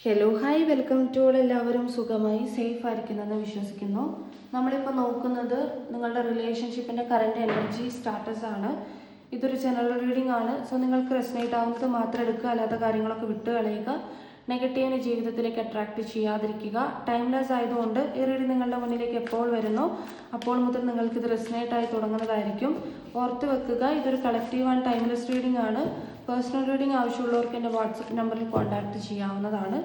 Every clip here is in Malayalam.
Hello hi welcome to all. എല്ലാവരും സുഖമായി സേഫ് ആയിരിക്കുന്നെന്ന് വിശ്വസിക്കുന്നു. നമ്മളിപ്പോൾ നോക്കുന്നത് നിങ്ങളുടെ റിലേഷൻഷിപ്പിൻ്റെ കറൻറ്റ് എനർജി സ്റ്റാറ്റസ് ആണ്. ഇതൊരു ജനറൽ റീഡിംഗ് ആണ്. സോ നിങ്ങൾക്ക് റെസനേറ്റ് ആവുന്നത് മാത്രം എടുക്കുക, അല്ലാത്ത കാര്യങ്ങളൊക്കെ വിട്ട് കളയുക. നെഗറ്റീവിനെ ജീവിതത്തിലേക്ക് അട്രാക്റ്റ് ചെയ്യാതിരിക്കുക. ടൈംലെസ് ആയതുകൊണ്ട് ഈ റീഡിംഗ് നിങ്ങളുടെ മുന്നിലേക്ക് എപ്പോൾ വരുന്നോ അപ്പോൾ മുതൽ നിങ്ങൾക്കിത് റെസനേറ്റ് ആയി തുടങ്ങുന്നതായിരിക്കും. ഓർത്ത് വെക്കുക, ഇതൊരു കളക്റ്റീവ് ആൻഡ് ടൈംലെസ് റീഡിംഗ് ആണ്. പേഴ്സണൽ റീഡിംഗ് ആവശ്യമുള്ളവർക്ക് എൻ്റെ വാട്സപ്പ് നമ്പറിൽ കോൺടാക്റ്റ് ചെയ്യാവുന്നതാണ്.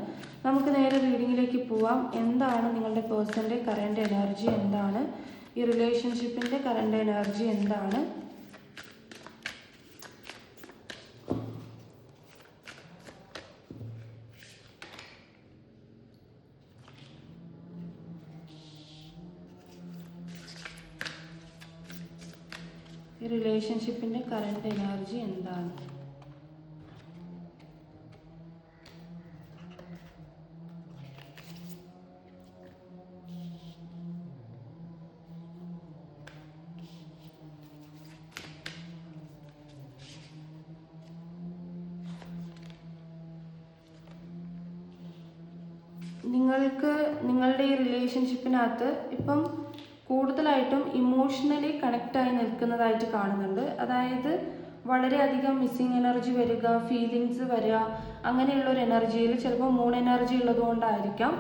നമുക്ക് നേരെ റീഡിങ്ങിലേക്ക് പോവാം. എന്താണ് നിങ്ങളുടെ പേഴ്സൻ്റെ കറൻറ്റ് എനർജി? എന്താണ് ഈ റിലേഷൻഷിപ്പിൻ്റെ കറൻറ്റ് എനർജി? എന്താണ് ഈ റിലേഷൻഷിപ്പിൻ്റെ കറൻറ്റ് എനർജി? എന്താണ് നിങ്ങൾക്ക് നിങ്ങളുടെ ഈ റിലേഷൻഷിപ്പിനകത്ത് ഇപ്പം കൂടുതലായിട്ടും ഇമോഷണലി കണക്റ്റായി നിൽക്കുന്നതായിട്ട് കാണുന്നുണ്ട്. അതായത് വളരെയധികം മിസ്സിങ് എനർജി വരിക, ഫീലിങ്സ് വരിക, അങ്ങനെയുള്ള ഒരു എനർജിയിൽ ചിലപ്പോൾ മൂൺ എനർജി ഉള്ളതുകൊണ്ടായിരിക്കാം,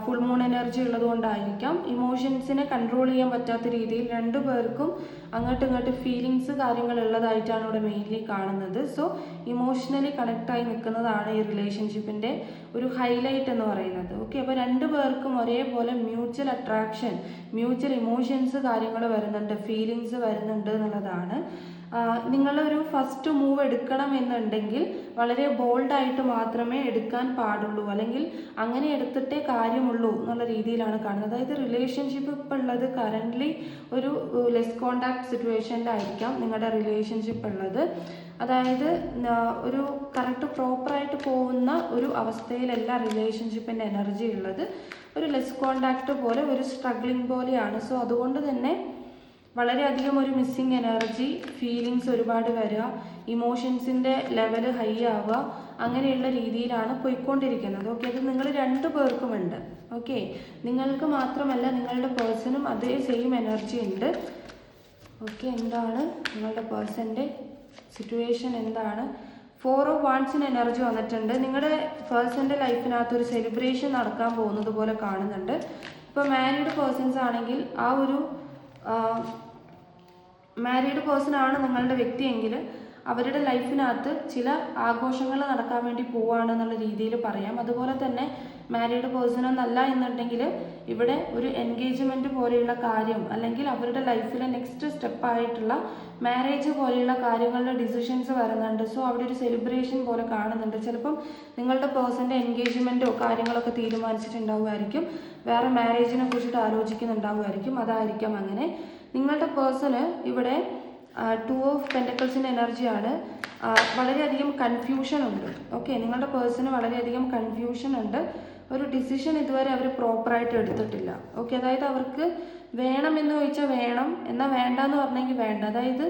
ഫുൾ മൂൺ എനർജി ഉള്ളതുകൊണ്ടായിരിക്കാം ഇമോഷൻസിനെ കൺട്രോൾ ചെയ്യാൻ പറ്റാത്ത രീതിയിൽ രണ്ടു പേർക്കും അങ്ങോട്ടും ഇങ്ങോട്ട് ഫീലിങ്സ് കാര്യങ്ങൾ ഉള്ളതായിട്ടാണ് ഇവിടെ മെയിൻലി കാണുന്നത്. സോ ഇമോഷണലി കണക്റ്റായി നിൽക്കുന്നതാണ് ഈ റിലേഷൻഷിപ്പിൻ്റെ ഒരു ഹൈലൈറ്റ് എന്ന് പറയുന്നത്. ഓക്കെ, അപ്പോൾ രണ്ടു പേർക്കും ഒരേപോലെ മ്യൂച്വൽ അട്രാക്ഷൻ, മ്യൂച്വൽ ഇമോഷൻസ് കാര്യങ്ങൾ വരുന്നുണ്ട്, ഫീലിങ്സ് വരുന്നുണ്ട് എന്നുള്ളതാണ്. നിങ്ങളൊരു ഫസ്റ്റ് മൂവ് എടുക്കണം എന്നുണ്ടെങ്കിൽ വളരെ ബോൾഡായിട്ട് മാത്രമേ എടുക്കാൻ പാടുള്ളൂ, അല്ലെങ്കിൽ അങ്ങനെ എടുത്തിട്ടേ കാര്യമുള്ളൂ എന്നുള്ള രീതിയിലാണ് കാണുന്നത്. അതായത് റിലേഷൻഷിപ്പ് ഇപ്പോൾ ഉള്ളത് കറൻ്റ്ലി ഒരു ലെസ് കോണ്ടാക്ട് സിറ്റുവേഷനിലായിരിക്കാം നിങ്ങളുടെ റിലേഷൻഷിപ്പ് ഉള്ളത്. അതായത് ഒരു കറക്റ്റ് പ്രോപ്പറായിട്ട് പോകുന്ന ഒരു അവസ്ഥയിലല്ല റിലേഷൻഷിപ്പിൻ്റെ എനർജി ഉള്ളത്. ഒരു ലെസ് കോണ്ടാക്ട് പോലെ, ഒരു സ്ട്രഗ്ലിംഗ് പോലെയാണ്. സോ അതുകൊണ്ട് തന്നെ വളരെയധികം ഒരു മിസ്സിങ് എനർജി, ഫീലിങ്സ് ഒരുപാട് വരിക, ഇമോഷൻസിൻ്റെ ലെവൽ ഹൈ ആവുക, അങ്ങനെയുള്ള രീതിയിലാണ് പോയിക്കൊണ്ടിരിക്കുന്നത്. ഓക്കെ, അത് നിങ്ങൾ രണ്ടു പേർക്കുമുണ്ട്. ഓക്കെ, നിങ്ങൾക്ക് മാത്രമല്ല നിങ്ങളുടെ പേഴ്സണും അതേ സെയിം എനർജി ഉണ്ട്. ഓക്കെ, എന്താണ് നിങ്ങളുടെ പേഴ്സൻ്റെ സിറ്റുവേഷൻ? എന്താണ്? 4 of Wands എനർജി വന്നിട്ടുണ്ട്. നിങ്ങളുടെ പേഴ്സൻ്റെ ലൈഫിനകത്ത് ഒരു സെലിബ്രേഷൻ നടക്കാൻ പോകുന്നത് പോലെ കാണുന്നുണ്ട്. ഇപ്പോൾ മാരീഡ് പേഴ്സൺസ് ആണെങ്കിൽ ആ ഒരു മാരീഡ് പേഴ്സൺ ആണ് നിങ്ങളുടെ വ്യക്തിയെങ്കിൽ അവരുടെ ലൈഫിനകത്ത് ചില ആഘോഷങ്ങൾ നടക്കാൻ വേണ്ടി പോവുകയാണെന്നുള്ള രീതിയിൽ പറയാം. അതുപോലെ തന്നെ മാരീഡ് പേഴ്സൺ എന്നല്ല എന്നുണ്ടെങ്കിൽ ഇവിടെ ഒരു എൻഗേജ്മെൻറ്റ് പോലെയുള്ള കാര്യം, അല്ലെങ്കിൽ അവരുടെ ലൈഫിലെ നെക്സ്റ്റ് സ്റ്റെപ്പായിട്ടുള്ള മാരേജ് പോലെയുള്ള കാര്യങ്ങളുടെ ഡിസിഷൻസ് വരുന്നുണ്ട്. സോ അവിടെ ഒരു സെലിബ്രേഷൻ പോലെ കാണുന്നുണ്ട്. ചിലപ്പം നിങ്ങളുടെ പേഴ്സൻ്റെ എൻഗേജ്മെൻറ്റോ കാര്യങ്ങളൊക്കെ തീരുമാനിച്ചിട്ടുണ്ടാവുമായിരിക്കും, വേറെ മാരേജിനെ കുറിച്ചിട്ട് ആലോചിക്കുന്നുണ്ടാവുമായിരിക്കും, അതായിരിക്കാം അങ്ങനെ. നിങ്ങളുടെ പേഴ്സണ് ഇവിടെ 2 of Pentacles എനർജിയാണ്. വളരെയധികം കൺഫ്യൂഷൻ ഉണ്ട്. ഓക്കെ, നിങ്ങളുടെ പേഴ്സണ് വളരെയധികം കൺഫ്യൂഷൻ ഉണ്ട്. ഒരു ഡിസിഷൻ ഇതുവരെ അവർ പ്രോപ്പറായിട്ട് എടുത്തിട്ടില്ല. ഓക്കെ, അതായത് അവർക്ക് വേണമെന്ന് ചോദിച്ചാൽ വേണം, എന്നാൽ വേണ്ട എന്ന് പറഞ്ഞെങ്കിൽ വേണ്ട. അതായത്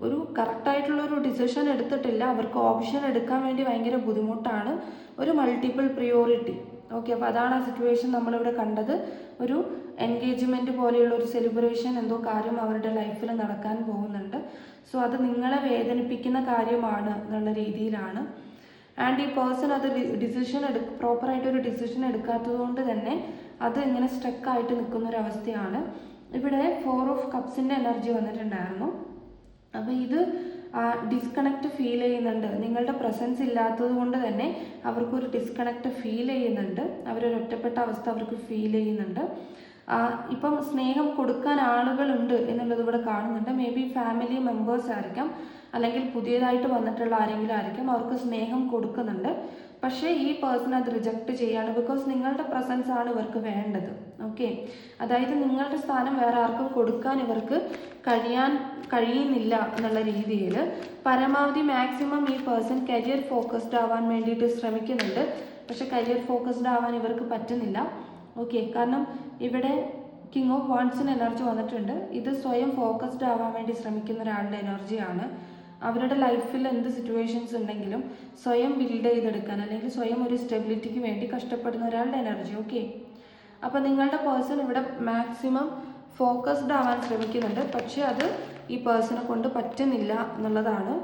ഒരു കറക്റ്റായിട്ടുള്ള ഒരു ഡിസിഷൻ എടുത്തിട്ടില്ല. അവർക്ക് ഓപ്ഷൻ എടുക്കാൻ വേണ്ടി ഭയങ്കര ബുദ്ധിമുട്ടാണ്. ഒരു മൾട്ടിപ്പിൾ പ്രിയോറിറ്റി. ഓക്കെ, അപ്പോൾ അതാണ് ആ സിറ്റുവേഷൻ നമ്മളിവിടെ കണ്ടത്. ഒരു എൻഗേജ്മെൻറ്റ് പോലെയുള്ള ഒരു സെലിബ്രേഷൻ എന്തോ കാര്യം അവരുടെ ലൈഫിൽ നടക്കാൻ പോകുന്നുണ്ട്. സോ അത് നിങ്ങളെ വേദനിപ്പിക്കുന്ന കാര്യമാണ് എന്നുള്ള രീതിയിലാണ്. ആൻഡ് ഈ പേഴ്സൺ അത് പ്രോപ്പറായിട്ടൊരു ഡിസിഷൻ എടുക്കാത്തത് കൊണ്ട് തന്നെ അത് ഇങ്ങനെ സ്റ്റക്കായിട്ട് നിൽക്കുന്നൊരവസ്ഥയാണ്. ഇവിടെ 4 of Cups എനർജി വന്നിട്ടുണ്ടായിരുന്നു. അപ്പോൾ ഇത് ഡിസ്കണക്റ്റ് ഫീൽ ചെയ്യുന്നുണ്ട്. നിങ്ങളുടെ പ്രസൻസ് ഇല്ലാത്തത് കൊണ്ട് തന്നെ അവർക്കൊരു ഡിസ്കണക്റ്റ് ഫീൽ ചെയ്യുന്നുണ്ട്. അവരൊരു ഒറ്റപ്പെട്ട അവസ്ഥ അവർക്ക് ഫീൽ ചെയ്യുന്നുണ്ട്. ഇപ്പം സ്നേഹം കൊടുക്കാൻ ആളുകളുണ്ട് എന്നുള്ളത് ഇവിടെ കാണുന്നുണ്ട്. മേ ബി ഫാമിലി മെമ്പേഴ്സ് ആയിരിക്കാം, അല്ലെങ്കിൽ പുതിയതായിട്ട് വന്നിട്ടുള്ള ആരെങ്കിലും ആയിരിക്കും. അവർക്ക് സ്നേഹം കൊടുക്കുന്നുണ്ട്. പക്ഷേ ഈ പേഴ്സൺ അത് റിജക്റ്റ് ചെയ്യാണ്. ബിക്കോസ് നിങ്ങളുടെ പ്രസൻസ് ആണ് ഇവർക്ക് വേണ്ടത്. ഓക്കെ, അതായത് നിങ്ങളുടെ സ്ഥാനം വേറെ ആർക്കും കൊടുക്കാൻ ഇവർക്ക് കഴിയുന്നില്ല എന്നുള്ള രീതിയിൽ പരമാവധി മാക്സിമം ഈ പേഴ്സൺ കരിയർ ഫോക്കസ്ഡ് ആവാൻ വേണ്ടിയിട്ട് ശ്രമിക്കുന്നുണ്ട്. പക്ഷെ കരിയർ ഫോക്കസ്ഡ് ആവാൻ ഇവർക്ക് പറ്റുന്നില്ല. ഓക്കെ, കാരണം ഇവിടെ കിങ് ഓഫ് വാൺസിന് എനർജി വന്നിട്ടുണ്ട്. ഇത് സ്വയം ഫോക്കസ്ഡ് ആവാൻ വേണ്ടി ശ്രമിക്കുന്ന ഒരാളുടെ എനർജിയാണ്. അവരുടെ ലൈഫിൽ എന്ത് സിറ്റുവേഷൻസ് ഉണ്ടെങ്കിലും സ്വയം ബിൽഡ് ചെയ്തെടുക്കാൻ അല്ലെങ്കിൽ സ്വയം ഒരു സ്റ്റെബിലിറ്റിക്ക് വേണ്ടി കഷ്ടപ്പെടുന്ന ഒരാളുടെ എനർജി. ഓക്കെ, അപ്പോൾ നിങ്ങളുടെ പേഴ്സൺ ഇവിടെ മാക്സിമം ഫോക്കസ്ഡ് ആവാൻ ശ്രമിക്കുന്നുണ്ട്, പക്ഷെ അത് ഈ പേഴ്സണെ കൊണ്ട് പറ്റുന്നില്ല എന്നുള്ളതാണ്.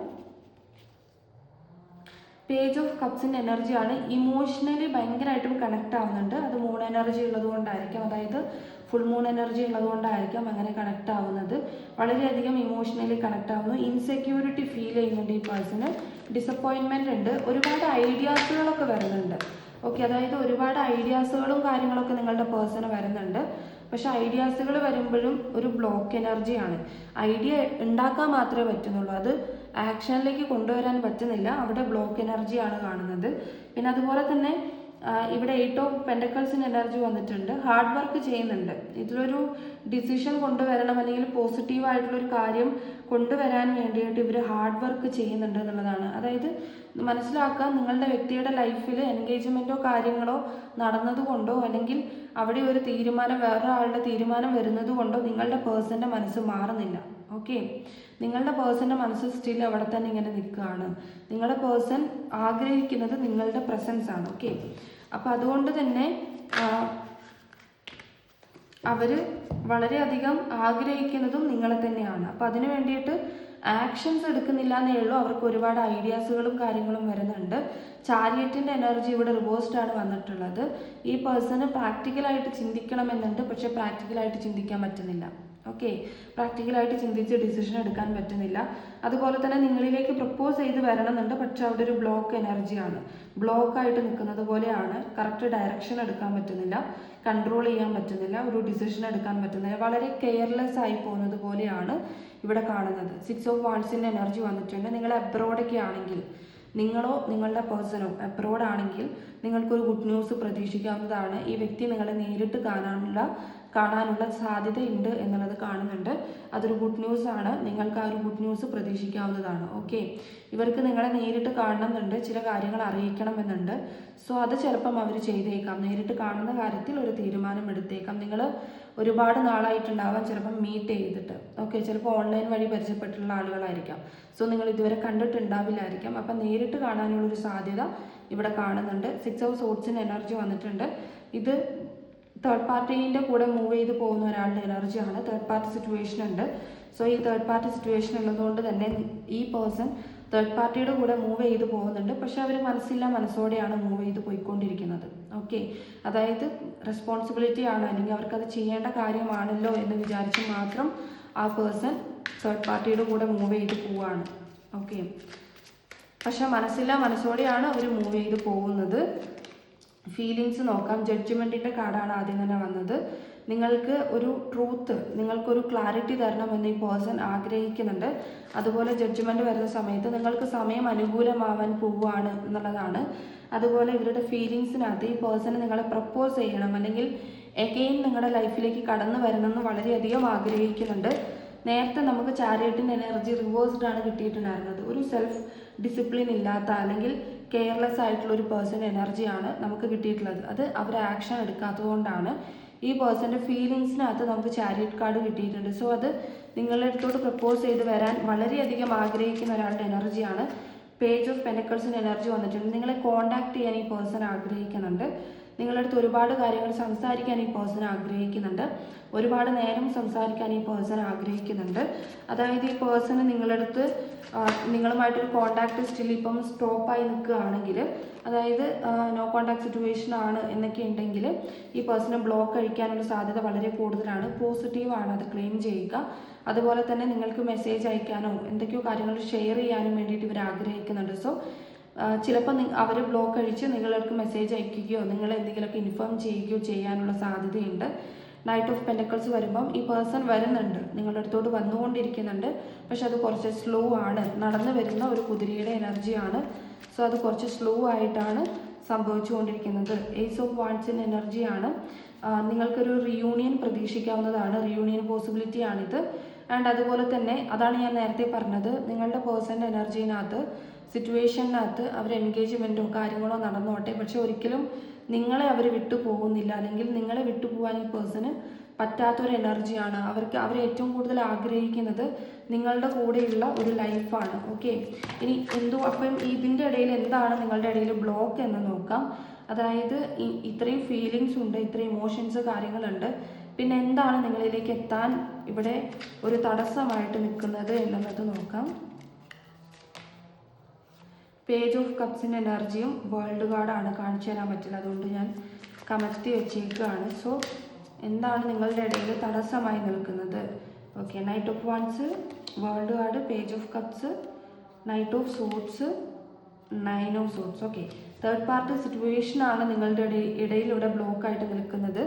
പേജ് ഓഫ് കപ്സിൻ്റെ എനർജിയാണ്. ഇമോഷണലി ഭയങ്കരമായിട്ടും കണക്ട് ആവുന്നുണ്ട്. അത് മൂൺ എനർജി ഉള്ളത് കൊണ്ടായിരിക്കാം, അതായത് ഫുൾ മൂൺ എനർജി ഉള്ളത് കൊണ്ടായിരിക്കാം അങ്ങനെ കണക്ട് ആവുന്നത്. വളരെയധികം ഇമോഷണലി കണക്ട് ആവുന്നു. ഇൻസെക്യൂരിറ്റി ഫീൽ ചെയ്യുന്നുണ്ട് ഈ പേഴ്സണ്. ഡിസപ്പോയിൻമെൻ്റ് ഉണ്ട്. ഒരുപാട് ഐഡിയാസുകളൊക്കെ വരുന്നുണ്ട്. ഓക്കെ, അതായത് ഒരുപാട് ഐഡിയാസുകളും കാര്യങ്ങളൊക്കെ നിങ്ങളുടെ പേഴ്സണ് വരുന്നുണ്ട്. പക്ഷെ ഐഡിയാസുകൾ വരുമ്പോഴും ഒരു ബ്ലോക്ക് എനർജിയാണ്. ഐഡിയ ഉണ്ടാക്കാൻ മാത്രമേ പറ്റുന്നുള്ളൂ, അത് ആക്ഷനിലേക്ക് കൊണ്ടുവരാൻ പറ്റുന്നില്ല. അവിടെ ബ്ലോക്ക് എനർജിയാണ് കാണുന്നത്. പിന്നെ അതുപോലെ തന്നെ ഇവിടെ 8 ഓഫ് പെൻഡക്കിൾസിന് എനർജി വന്നിട്ടുണ്ട്. ഹാർഡ് വർക്ക് ചെയ്യുന്നുണ്ട്. ഇതിലൊരു ഡിസിഷൻ കൊണ്ടുവരണം അല്ലെങ്കിൽ പോസിറ്റീവായിട്ടുള്ളൊരു കാര്യം കൊണ്ടുവരാൻ വേണ്ടിയിട്ട് ഇവർ ഹാർഡ് വർക്ക് ചെയ്യുന്നുണ്ട് എന്നുള്ളതാണ്. അതായത് മനസ്സിലാക്കുക, നിങ്ങളുടെ വ്യക്തിയുടെ ലൈഫിൽ എൻഗേജ്മെൻറ്റോ കാര്യങ്ങളോ നടന്നതുകൊണ്ടോ അല്ലെങ്കിൽ അവിടെ ഒരു തീരുമാനം വേറൊരാളുടെ തീരുമാനം വരുന്നത് കൊണ്ടോ നിങ്ങളുടെ പേഴ്സൻ്റെ മനസ്സ് മാറുന്നില്ല. ഓക്കെ, നിങ്ങളുടെ പേഴ്സൻ്റെ മനസ്സ് സ്റ്റിൽ അവിടെ തന്നെ ഇങ്ങനെ നിൽക്കുകയാണ്. നിങ്ങളുടെ പേഴ്സൺ ആഗ്രഹിക്കുന്നത് നിങ്ങളുടെ പ്രസൻസ് ആണ്. ഓക്കെ, അപ്പോൾ അതുകൊണ്ട് തന്നെ അവർ വളരെയധികം ആഗ്രഹിക്കുന്നതും നിങ്ങളെ തന്നെയാണ്. അപ്പോൾ അതിന് വേണ്ടിയിട്ട് ആക്ഷൻസ് എടുക്കുന്നില്ല എന്നേ ഉള്ളൂ. അവർക്ക് ഒരുപാട് ഐഡിയാസുകളും കാര്യങ്ങളും വരുന്നുണ്ട്. ചാരിയറ്റിൻ്റെ എനർജി ഇവിടെ റിവേഴ്സ്ഡ് ആണ് വന്നിട്ടുള്ളത്. ഈ പേഴ്സണ് പ്രാക്ടിക്കലായിട്ട് ചിന്തിക്കണമെന്നുണ്ട്, പക്ഷെ പ്രാക്ടിക്കലായിട്ട് ചിന്തിക്കാൻ പറ്റുന്നില്ല. ഓക്കെ, പ്രാക്ടിക്കലായിട്ട് ചിന്തിച്ച് ഡിസിഷൻ എടുക്കാൻ പറ്റുന്നില്ല. അതുപോലെ തന്നെ നിങ്ങളിലേക്ക് പ്രപ്പോസ് ചെയ്ത് വരണമെന്നുണ്ട്, പക്ഷെ അവിടെ ഒരു ബ്ലോക്ക് എനർജിയാണ്. ബ്ലോക്കായിട്ട് നിൽക്കുന്നത് പോലെയാണ്. കറക്റ്റ് ഡയറക്ഷൻ എടുക്കാൻ പറ്റുന്നില്ല, കൺട്രോൾ ചെയ്യാൻ പറ്റുന്നില്ല, ഒരു ഡിസിഷൻ എടുക്കാൻ പറ്റുന്നില്ല. വളരെ കെയർലെസ് ആയി പോകുന്നത് പോലെയാണ് ഇവിടെ കാണുന്നത്. 6 ഓഫ് വാൺസിൻ്റെ എനർജി വന്നിട്ടുണ്ട്. നിങ്ങൾ അബ്രോഡൊക്കെ ആണെങ്കിൽ, നിങ്ങളോ നിങ്ങളുടെ പേഴ്സണോ അബ്രോഡ് ആണെങ്കിൽ നിങ്ങൾക്കൊരു ഗുഡ് ന്യൂസ് പ്രതീക്ഷിക്കാവുന്നതാണ്. ഈ വ്യക്തി നിങ്ങളെ നേരിട്ട് കാണാനുള്ള സാധ്യതയുണ്ട് എന്നുള്ളത് കാണുന്നുണ്ട്. അതൊരു ഗുഡ് ന്യൂസ് ആണ്. നിങ്ങൾക്ക് ആ ഒരു ഗുഡ് ന്യൂസ് പ്രതീക്ഷിക്കാവുന്നതാണ്. ഓക്കെ, ഇവർക്ക് നിങ്ങളെ നേരിട്ട് കാണണമെന്നുണ്ട്, ചില കാര്യങ്ങൾ അറിയിക്കണമെന്നുണ്ട്. സോ അത് ചിലപ്പം അവർ ചെയ്തേക്കാം. നേരിട്ട് കാണുന്ന കാര്യത്തിൽ ഒരു തീരുമാനം എടുത്തേക്കാം. നിങ്ങൾ ഒരുപാട് നാളായിട്ടുണ്ടാവാം ചിലപ്പം മീറ്റ് ചെയ്തിട്ട്. ഓക്കെ, ചിലപ്പോൾ ഓൺലൈൻ വഴി പരിചയപ്പെട്ടുള്ള ആളുകളായിരിക്കാം. സോ നിങ്ങൾ ഇതുവരെ കണ്ടിട്ടുണ്ടാവില്ലായിരിക്കാം. അപ്പം നേരിട്ട് കാണാനുള്ളൊരു സാധ്യത ഇവിടെ കാണുന്നുണ്ട്. 6 ഓഫ് സോർട്സിൻ്റെ എനർജി വന്നിട്ടുണ്ട്. ഇത് തേർഡ് പാർട്ടീൻ്റെ കൂടെ മൂവ് ചെയ്ത് പോകുന്ന ഒരാളുടെ എനർജിയാണ്. തേർഡ് പാർട്ടി സിറ്റുവേഷൻ ഉണ്ട്. സോ ഈ തേർഡ് പാർട്ടി സിറ്റുവേഷൻ ഉള്ളതുകൊണ്ട് തന്നെ ഈ പേഴ്സൺ തേർഡ് പാർട്ടിയുടെ കൂടെ മൂവ് ചെയ്ത് പോകുന്നുണ്ട്. പക്ഷെ അവർ മനസ്സോടെയാണ് മൂവ് ചെയ്ത് പോയിക്കൊണ്ടിരിക്കുന്നത്. ഓക്കെ, അതായത് റെസ്പോൺസിബിലിറ്റി ആണ് അല്ലെങ്കിൽ അവർക്കത് ചെയ്യേണ്ട കാര്യമാണല്ലോ എന്ന് വിചാരിച്ച് മാത്രം ആ പേഴ്സൺ തേർഡ് പാർട്ടിയുടെ കൂടെ മൂവ് ചെയ്ത് പോവുകയാണ്. ഓക്കെ, പക്ഷെ മനസ്സോടെയാണ് അവർ മൂവ് ചെയ്ത് പോകുന്നത്. ഫീലിങ്സ് നോക്കാം. ജഡ്ജ്മെൻറ്റിൻ്റെ കാർഡാണ് ആദ്യം തന്നെ വന്നത്. നിങ്ങൾക്ക് ഒരു ട്രൂത്ത്, നിങ്ങൾക്കൊരു ക്ലാരിറ്റി തരണമെന്ന് ഈ പേഴ്സൺ ആഗ്രഹിക്കുന്നുണ്ട്. അതുപോലെ ജഡ്ജ്മെൻറ്റ് വരുന്ന സമയത്ത് നിങ്ങൾക്ക് സമയം അനുകൂലമാവാൻ പോവുകയാണ് എന്നുള്ളതാണ്. അതുപോലെ ഇവരുടെ ഫീലിങ്സിനകത്ത് ഈ പേഴ്സണ് നിങ്ങളെ പ്രപ്പോസ് ചെയ്യണം അല്ലെങ്കിൽ എഗെയിൻ നിങ്ങളുടെ ലൈഫിലേക്ക് കടന്നു വരണമെന്ന് വളരെയധികം ആഗ്രഹിക്കുന്നുണ്ട്. നേരത്തെ നമുക്ക് ചാരിയറ്റിൻ്റെ എനർജി റിവേഴ്സ്ഡ് ആണ് കിട്ടിയിട്ടുണ്ടായിരുന്നത്. ഒരു സെൽഫ് ഡിസിപ്ലിൻ ഇല്ലാത്ത അല്ലെങ്കിൽ കെയർലെസ് ആയിട്ടുള്ള ഒരു പേഴ്സൺ എനർജിയാണ് നമുക്ക് കിട്ടിയിട്ടുള്ളത്. അത് അവർ ആക്ഷൻ എടുക്കാത്തത് കൊണ്ടാണ്. ഈ പേഴ്സൻ്റെ ഫീലിങ്സിനകത്ത് നമുക്ക് ചാരിയറ്റ് കാർഡ് കിട്ടിയിട്ടുണ്ട്. സോ അത് നിങ്ങളുടെ അടുത്തോട്ട് പ്രപ്പോസ് ചെയ്ത് വരാൻ വളരെയധികം ആഗ്രഹിക്കുന്ന ഒരാളുടെ എനർജിയാണ്. പേജ് ഓഫ് പെൻഡക്കിൾസിൻ്റെ എനർജി വന്നിട്ടുണ്ട്. നിങ്ങളെ കോണ്ടാക്ട് ചെയ്യാൻ ഈ പേഴ്സൺ ആഗ്രഹിക്കുന്നുണ്ട്. നിങ്ങളുടെ അടുത്ത് ഒരുപാട് കാര്യങ്ങൾ സംസാരിക്കാൻ ഈ പേഴ്സൺ ആഗ്രഹിക്കുന്നുണ്ട്. ഒരുപാട് നേരം സംസാരിക്കാൻ ഈ പേഴ്സൺ ആഗ്രഹിക്കുന്നുണ്ട്. അതായത് ഈ പേഴ്സണ് നിങ്ങളുടെ അടുത്ത് നിങ്ങളുമായിട്ടൊരു കോണ്ടാക്ട് സ്റ്റിൽ ഇപ്പം സ്റ്റോപ്പായി നിൽക്കുകയാണെങ്കിൽ, അതായത് നോ കോണ്ടാക്ട് സിറ്റുവേഷൻ ആണ് എന്നൊക്കെ ഉണ്ടെങ്കിൽ ഈ പേഴ്സണെ ബ്ലോക്ക് കഴിക്കാനുള്ള സാധ്യത വളരെ കൂടുതലാണ്. പോസിറ്റീവാണ് അത് ക്ലെയിം ചെയ്യുക. അതുപോലെ തന്നെ നിങ്ങൾക്ക് മെസ്സേജ് അയക്കാനോ എന്തൊക്കെയോ കാര്യങ്ങൾ ഷെയർ ചെയ്യാനും വേണ്ടിയിട്ട് ഇവർ ആഗ്രഹിക്കുന്നുണ്ട്. സോ ചിലപ്പോൾ അവർ ബ്ലോക്ക് അടിച്ച് നിങ്ങൾക്ക് മെസ്സേജ് അയക്കുകയോ നിങ്ങൾ എന്തെങ്കിലുമൊക്കെ ഇൻഫോം ചെയ്യുകയോ ചെയ്യാനുള്ള സാധ്യതയുണ്ട്. നൈറ്റ് ഓഫ് പെൻഡക്കിൾസ് വരുമ്പം ഈ പേഴ്സൺ വരുന്നുണ്ട്, നിങ്ങളുടെ അടുത്തോട്ട് വന്നുകൊണ്ടിരിക്കുന്നുണ്ട്. പക്ഷെ അത് കുറച്ച് സ്ലോ ആണ്. നടന്നു വരുന്ന ഒരു കുതിരയുടെ എനർജിയാണ്. സോ അത് കുറച്ച് സ്ലോ ആയിട്ടാണ് സംഭവിച്ചുകൊണ്ടിരിക്കുന്നത്. ഏസ് ഓഫ് വാൺസിൻ്റെ എനർജിയാണ്. നിങ്ങൾക്കൊരു റിയൂണിയൻ പ്രതീക്ഷിക്കാവുന്നതാണ്. റിയൂണിയൻ പോസിബിലിറ്റി ആണിത്. ആൻഡ് അതുപോലെ തന്നെ അതാണ് ഞാൻ നേരത്തെ പറഞ്ഞത്, നിങ്ങളുടെ പേഴ്സൻ്റെ എനർജിനകത്ത് സിറ്റുവേഷനകത്ത് അവർ എൻഗേജ്മെൻറ്റോ കാര്യങ്ങളോ നടന്നോട്ടെ, പക്ഷെ ഒരിക്കലും നിങ്ങളെ അവർ വിട്ടു പോകുന്നില്ല അല്ലെങ്കിൽ നിങ്ങളെ വിട്ടു പോകാൻ ഈ പേഴ്സണ് പറ്റാത്തൊരു എനർജിയാണ്. അവർ ഏറ്റവും കൂടുതൽ ആഗ്രഹിക്കുന്നത് നിങ്ങളുടെ കൂടെയുള്ള ഒരു ലൈഫാണ്. ഓക്കെ, ഇനി അപ്പം ഇതിൻ്റെ ഇടയിൽ എന്താണ് നിങ്ങളുടെ ഇടയിൽ ബ്ലോക്ക് എന്ന് നോക്കാം. അതായത് ഇത്രയും ഫീലിങ്സ് ഉണ്ട്, ഇത്രയും ഇമോഷൻസ് കാര്യങ്ങളുണ്ട്, പിന്നെ എന്താണ് നിങ്ങളിലേക്ക് എത്താൻ ഇവിടെ ഒരു തടസ്സമായിട്ട് നിൽക്കുന്നത് എന്നുള്ളത് നോക്കാം. പേജ് ഓഫ് കപ്സിൻ്റെ എനർജിയും വേൾഡ് കാർഡാണ്, കാണിച്ചു തരാൻ പറ്റില്ല, അതുകൊണ്ട് ഞാൻ കമഴ്ത്തി വെച്ചേക്കുകയാണ്. സോ എന്താണ് നിങ്ങളുടെ ഇടയിൽ തടസ്സമായി നിൽക്കുന്നത്? Okay, knight of wands, world card, page of cups, knight of swords, 9 of swords. Okay, third party situation ആണ് നിങ്ങളുടെ ഇടയിൽ ഇവിടെ ബ്ലോക്ക് ആയിട്ട് നിൽക്കുന്നത്.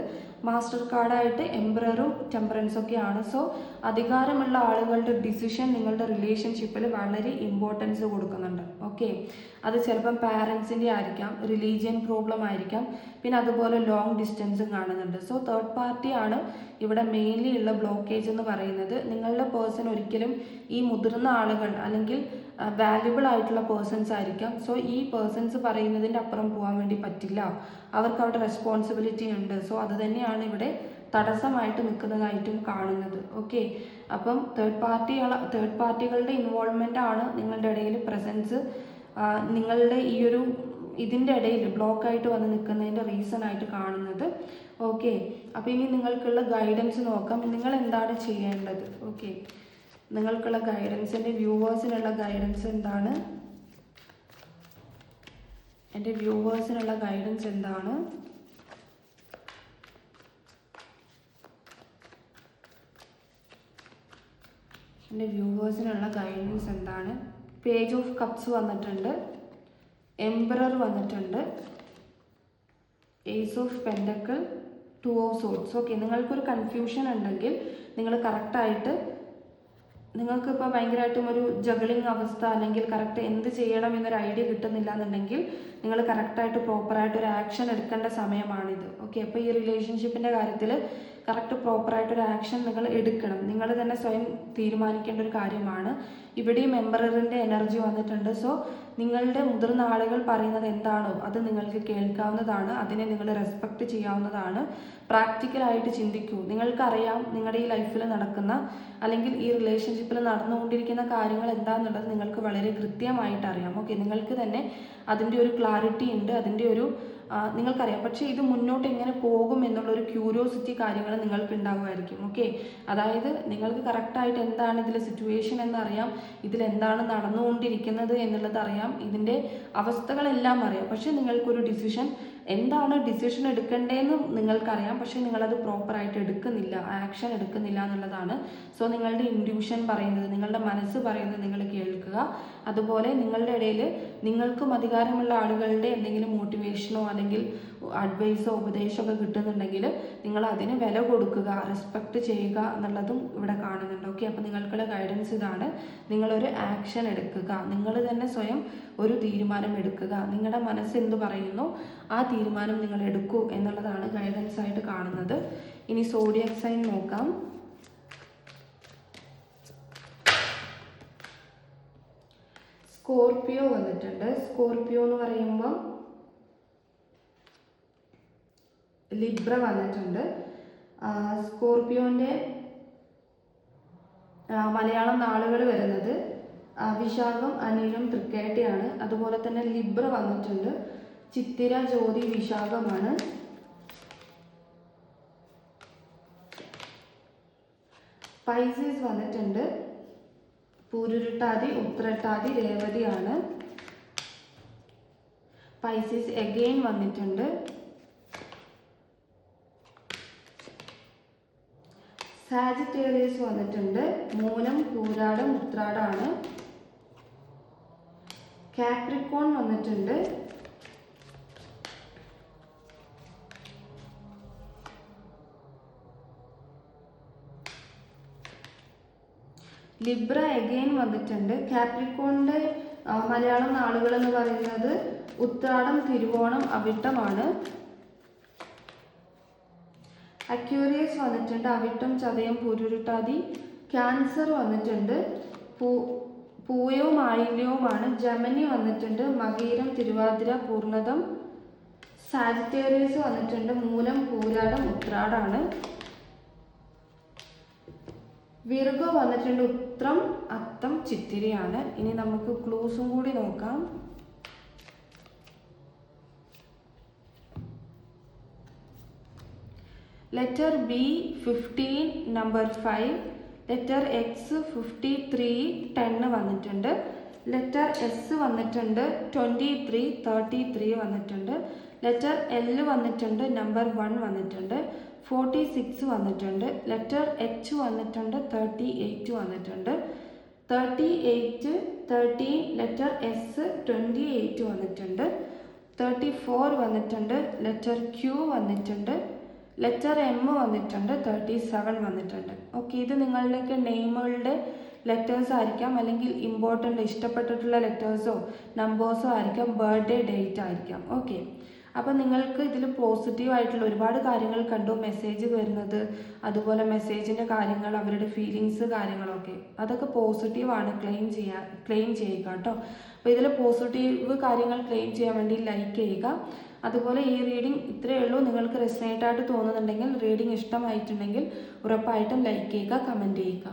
മാസ്റ്റർ കാർഡായിട്ട് എംപററും ടെമ്പറൻസും ഒക്കെയാണ്. സോ അധികാരമുള്ള ആളുകളുടെ ഡിസിഷൻ നിങ്ങളുടെ റിലേഷൻഷിപ്പിൽ വളരെ ഇമ്പോർട്ടൻസ് കൊടുക്കുന്നുണ്ട്. ഓക്കെ, അത് ചിലപ്പം പാരൻസിൻ്റെ ആയിരിക്കാം, റിലീജിയൻ പ്രോബ്ലം ആയിരിക്കാം, പിന്നെ അതുപോലെ ലോങ് ഡിസ്റ്റൻസും കാണുന്നുണ്ട്. സോ തേർഡ് പാർട്ടിയാണ് ഇവിടെ മെയിൻലി ഉള്ള ബ്ലോക്കേജ് എന്ന് പറയുന്നത്. നിങ്ങളുടെ പേഴ്സൺ ഒരിക്കലും ഈ മുതിർന്ന ആളുകൾ അല്ലെങ്കിൽ വാല്യുബിൾ ആയിട്ടുള്ള പേഴ്സൺസ് ആയിരിക്കാം. സോ ഈ പേഴ്സൺസ് പറയുന്നതിൻ്റെ അപ്പുറം പോകാൻ വേണ്ടി പറ്റില്ല, അവർക്ക് അവിടെ റെസ്പോൺസിബിലിറ്റി ഉണ്ട്. സോ അത് തന്നെയാണ് ഇവിടെ തടസ്സമായിട്ട് നിൽക്കുന്നതായിട്ടും കാണുന്നത്. ഓക്കെ, അപ്പം തേർഡ് പാർട്ടികളുടെ ഇൻവോൾവ്മെൻ്റ് ആണ് നിങ്ങളുടെ ഇടയിൽ പ്രസൻസ് നിങ്ങളുടെ ഈ ഒരു ഇതിൻ്റെ ഇടയിൽ ബ്ലോക്കായിട്ട് വന്ന് നിൽക്കുന്നതിൻ്റെ റീസൺ ആയിട്ട് കാണുന്നത്. ഓക്കെ, അപ്പോൾ ഇനി നിങ്ങൾക്കുള്ള ഗൈഡൻസ് നോക്കാം. നിങ്ങൾ എന്താണ് ചെയ്യേണ്ടത്? ഓക്കെ, നിങ്ങൾക്കുള്ള ഗൈഡൻസ്, എൻ്റെ വ്യൂവേഴ്സിനുള്ള ഗൈഡൻസ് എന്താണ്? എൻ്റെ വ്യൂവേഴ്സിനുള്ള ഗൈഡൻസ് എന്താണ്? എൻ്റെ വ്യൂവേഴ്സിനുള്ള ഗൈഡൻസ് എന്താണ്? പേജ് ഓഫ് കപ്സ് വന്നിട്ടുണ്ട്, എംപറർ വന്നിട്ടുണ്ട്, ace of pentacle, 2 of swords. Okay, നിങ്ങൾക്കൊരു കൺഫ്യൂഷൻ ഉണ്ടെങ്കിൽ നിങ്ങൾ കറക്റ്റായിട്ട്, നിങ്ങൾക്കിപ്പോൾ ഭയങ്കരമായിട്ടും ഒരു ജഗളിങ് അവസ്ഥ അല്ലെങ്കിൽ കറക്റ്റ് എന്ത് ചെയ്യണം എന്നൊരു ഐഡിയ കിട്ടുന്നില്ല എന്നുണ്ടെങ്കിൽ നിങ്ങൾ കറക്റ്റായിട്ട് പ്രോപ്പറായിട്ട് ഒരു ആക്ഷൻ എടുക്കേണ്ട സമയമാണിത്. ഓക്കെ, അപ്പോൾ ഈ റിലേഷൻഷിപ്പിൻ്റെ കാര്യത്തിൽ കറക്റ്റ് പ്രോപ്പറായിട്ടൊരു ആക്ഷൻ നിങ്ങൾ എടുക്കണം. നിങ്ങൾ തന്നെ സ്വയം തീരുമാനിക്കേണ്ട ഒരു കാര്യമാണ്. ഇവിടെയും എംപററിൻ്റെ എനർജി വന്നിട്ടുണ്ട്. സോ നിങ്ങളുടെ മുതിർന്ന ആളുകൾ പറയുന്നത് എന്താണോ അത് നിങ്ങൾക്ക് കേൾക്കാവുന്നതാണ്, അതിനെ നിങ്ങൾ റെസ്പെക്റ്റ് ചെയ്യാവുന്നതാണ്. പ്രാക്ടിക്കലായിട്ട് ചിന്തിക്കൂ. നിങ്ങൾക്കറിയാം നിങ്ങളുടെ ഈ ലൈഫിൽ നടക്കുന്ന അല്ലെങ്കിൽ ഈ റിലേഷൻഷിപ്പിൽ നടന്നുകൊണ്ടിരിക്കുന്ന കാര്യങ്ങൾ എന്താണെന്നുള്ളത് നിങ്ങൾക്ക് വളരെ കൃത്യമായിട്ട് അറിയാം. ഓക്കെ, നിങ്ങൾക്ക് തന്നെ അതിൻ്റെ ഒരു ക്ലാരിറ്റി ഉണ്ട്, അതിൻ്റെ ഒരു നിങ്ങൾക്കറിയാം. പക്ഷേ ഇത് മുന്നോട്ട് എങ്ങനെ പോകും എന്നുള്ളൊരു ക്യൂരിയോസിറ്റി കാര്യങ്ങൾ നിങ്ങൾക്ക് ഉണ്ടാകുമായിരിക്കും. ഓക്കെ, അതായത് നിങ്ങൾക്ക് കറക്റ്റായിട്ട് എന്താണ് ഇതിലെ സിറ്റുവേഷൻ എന്നറിയാം, ഇതിലെന്താണ് നടന്നുകൊണ്ടിരിക്കുന്നത് എന്നുള്ളത് അറിയാം, ഇതിൻ്റെ അവസ്ഥകളെല്ലാം അറിയാം. പക്ഷേ നിങ്ങൾക്കൊരു എന്താണ് ഡിസിഷൻ എടുക്കേണ്ടതെന്ന് നിങ്ങൾക്കറിയാം, പക്ഷേ നിങ്ങളത് പ്രോപ്പറായിട്ട് എടുക്കുന്നില്ല, ആക്ഷൻ എടുക്കുന്നില്ല എന്നുള്ളതാണ്. സോ നിങ്ങളുടെ ഇൻഡ്യൂഷൻ പറയുന്നത്, നിങ്ങളുടെ മനസ്സ് പറയുന്നത് നിങ്ങൾ കേൾക്കുക. അതുപോലെ നിങ്ങളുടെ ഇടയിൽ നിങ്ങൾക്കും അധികാരമുള്ള ആളുകളുടെ എന്തെങ്കിലും മോട്ടിവേഷനോ അല്ലെങ്കിൽ അഡ്വൈസോ ഉപദേശമൊക്കെ കിട്ടുന്നുണ്ടെങ്കിൽ നിങ്ങൾ അതിന് വില കൊടുക്കുക, റെസ്പെക്റ്റ് ചെയ്യുക എന്നുള്ളതും ഇവിടെ കാണുന്നുണ്ട്. ഓക്കെ, അപ്പോൾ നിങ്ങൾക്കുള്ള ഗൈഡൻസ് ഇതാണ്. നിങ്ങളൊരു ആക്ഷൻ എടുക്കുക, നിങ്ങൾ തന്നെ സ്വയം ഒരു തീരുമാനം എടുക്കുക. നിങ്ങളുടെ മനസ്സ് എന്ത് പറയുന്നു ആ തീരുമാനം നിങ്ങൾ എടുക്കൂ എന്നുള്ളതാണ് ഗൈഡൻസ് ആയിട്ട് കാണുന്നത്. ഇനി സോഡിയക് സൈൻ നോക്കാം. സ്കോർപിയോ വന്നിട്ടുണ്ട്. സ്കോർപിയോ എന്ന് പറയുമ്പോൾ ലിബ്ര വന്നിട്ടുണ്ട്. സ്കോർപിയോൻ്റെ മലയാളം നാളുകൾ വരുന്നത് വിശാഖം, അനിഴം, തൃക്കേട്ടയാണ്. അതുപോലെ തന്നെ ലിബ്ര വന്നിട്ടുണ്ട്. ചിത്തിര, ജ്യോതി, വിശാഖമാണ്. പൈസീസ് വന്നിട്ടുണ്ട്. പൂരുരുട്ടാതി, ഉത്രട്ടാതി, രേവതിയാണ്. പൈസീസ് എഗെയിൻ വന്നിട്ടുണ്ട്. സാജിറ്റേറിയസ് വന്നിട്ടുണ്ട്. മൂലം, പൂരാടം, ഉത്രാടാണ്. കാപ്രിക്കോൺ വന്നിട്ടുണ്ട്. ലിബ്ര എഗെയിൻ വന്നിട്ടുണ്ട്. കാപ്രിക്കോണിൻ്റെ മലയാളം നാളുകൾ എന്ന് പറയുന്നത് ഉത്രാടം, തിരുവോണം, അവിട്ടമാണ്. അക്യൂറിയസ് വന്നിട്ടുണ്ട്. അവിട്ടം, ചതയം, പൂരുരുട്ടാതി. ക്യാൻസർ വന്നിട്ടുണ്ട്. പൂയവും ആയില്യവുമാണ്. ജമനി വന്നിട്ടുണ്ട്. മകീരം, തിരുവാതിര, പൂർണ്ണതം. സാജിറ്റേറിയസ് വന്നിട്ടുണ്ട്. മൂലം, പൂരാടം, ഉത്രാടാണ്. വിർഗോ വന്നിട്ടുണ്ട് ഉത്രം അത്തം ചിത്തിരിയാണ്. ഇനി നമുക്ക് ക്ലൂസും കൂടി നോക്കാം. Letter B 15 number 5, letter X 53 10 വന്നിട്ടുണ്ട്. ലെറ്റർ എസ് വന്നിട്ടുണ്ട് 23 33 വന്നിട്ടുണ്ട്. ലെറ്റർ എൽ വന്നിട്ടുണ്ട് നമ്പർ 1 വന്നിട്ടുണ്ട്, 46 വന്നിട്ടുണ്ട്. ലെറ്റർ എച്ച് വന്നിട്ടുണ്ട് 38 വന്നിട്ടുണ്ട്, 38 13. ലെറ്റർ എസ് 28 വന്നിട്ടുണ്ട്, 34 വന്നിട്ടുണ്ട്. ലെറ്റർ ക്യൂ വന്നിട്ടുണ്ട്, ലെറ്റർ എം വന്നിട്ടുണ്ട്, 37 വന്നിട്ടുണ്ട്. ഓക്കെ, ഇത് നിങ്ങളുടെയൊക്കെ നെയിമുകളുടെ ലെറ്റേഴ്സ് ആയിരിക്കാം, അല്ലെങ്കിൽ ഇമ്പോർട്ടൻ്റ് ഇഷ്ടപ്പെട്ടിട്ടുള്ള ലെറ്റേഴ്സോ നമ്പേഴ്സോ ആയിരിക്കാം, ബർത്ത്ഡേ ഡേറ്റ് ആയിരിക്കാം. ഓക്കെ, അപ്പം നിങ്ങൾക്ക് ഇതിൽ പോസിറ്റീവായിട്ടുള്ള ഒരുപാട് കാര്യങ്ങൾ കണ്ടു, മെസ്സേജ് വരുന്നത്, അതുപോലെ മെസ്സേജിൻ്റെ കാര്യങ്ങൾ, അവരുടെ ഫീലിങ്സ് കാര്യങ്ങളൊക്കെ, അതൊക്കെ പോസിറ്റീവാണ്. ക്ലെയിം ചെയ്യുക കേട്ടോ. അപ്പോൾ ഇതിൽ പോസിറ്റീവ് കാര്യങ്ങൾ ക്ലെയിം ചെയ്യാൻ വേണ്ടി ലൈക്ക് ചെയ്യുക. അതുപോലെ ഈ റീഡിംഗ് ഇത്രയേ ഉള്ളൂ. നിങ്ങൾക്ക് റെസനേറ്റ് ആയിട്ട് തോന്നുന്നുണ്ടെങ്കിൽ, റീഡിംഗ് ഇഷ്ടമായിട്ടുണ്ടെങ്കിൽ ഉറപ്പായിട്ടും ലൈക്ക് ചെയ്യുക, കമൻറ്റ് ചെയ്യുക.